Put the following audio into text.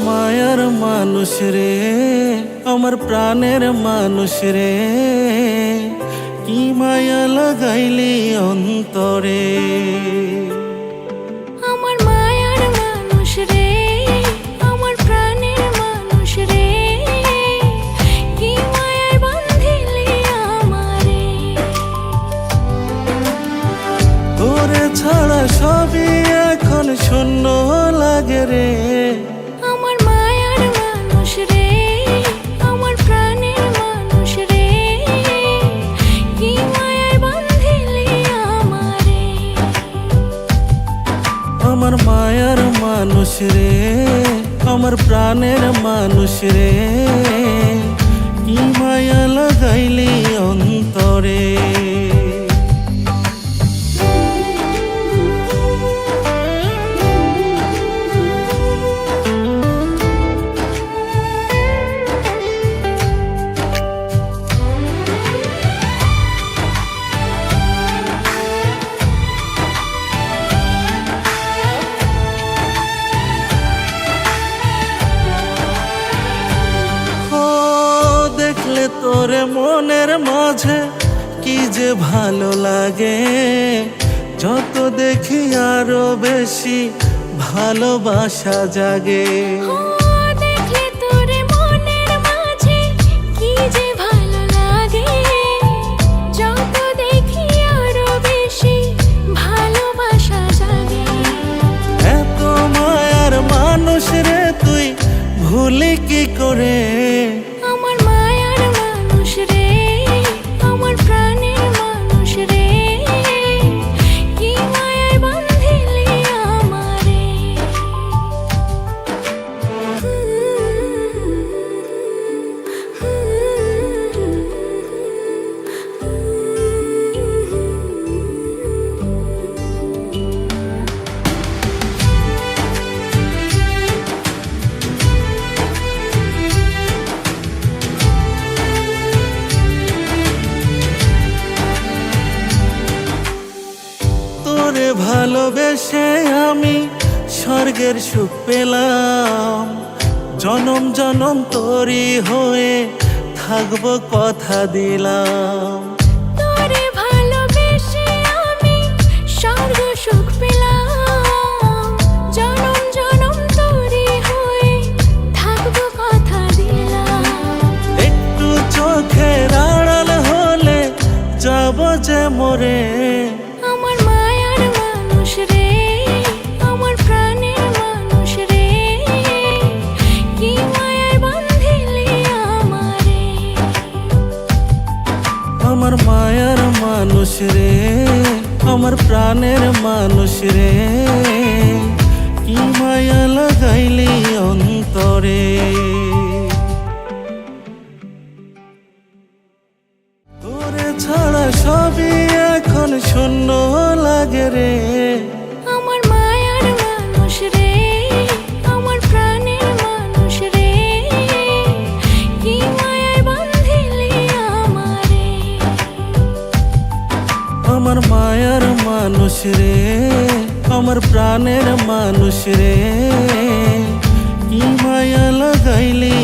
মায়ার মানুষ রে, আমার প্রাণের মানুষ রে, কি মায়া লাগাইলি অন্তরে। আমার মায়ার মানুষ রে, আমার প্রাণের মানুষ রে, কি মায়ায় বাঁধিলি আমারে। তোরে ছাড়া সবই এখন শূন্য লাগে রে। আমার মায়ার মানুষ রে, আমার প্রাণের মানুষ রে, কি মায়ায় বাঁধিলি আমারে। আমার মায়ার মানুষ রে, আমার প্রাণের মানুষ রে, কি মায়া লাগাইলি অন্তরে। দেখলে তোরে মনের মাঝে কি যে ভালো লাগে, যত দেখি আরো বেশি ভালোবাসা জাগে। দেখলে তোরে মনের মাঝে কি যে ভালো লাগে, যত দেখি আরো বেশি ভালোবাসা জাগে। এত মায়ার মানুষ রে তুই ভুলি কি করে। আমার মায়ার মানুষ রে, আমার প্রাণের মানুষ রে, কি মায়ায় বাঁধিলি আমারে। তোরে ভালোবেসে আমি স্বর্গের সুখ পেলাম, জনম জনম তোরই হয়ে থাকবো কথা দিলাম। তোরে ভালোবেসে আমি স্বর্গ সুখ পেলাম, জনম জনম তোরই হয়ে থাকবো কথা দিলাম। একটু চোখের আড়াল হলে যাব যে মরে। আমার মায়ার মানুষ রে, আমার প্রাণের মানুষ রে, কি মায়ায় বাঁধিলি আমারে। আমার মায়ার মানুষ রে, আমার প্রাণের মানুষ রে, কি মায়া লাগাইলি অন্তরে। তোরে ছাড়া সবই এখন শূন্য লাগে রে। আমার মায়ার মানুষ রে, আমার প্রাণের মানুষ রে, কি মায়ায় বাঁধিলি আমারে। আমার মায়ার মানুষ রে, আমার প্রাণের মানুষ রে, কি মায়া লাগাইলি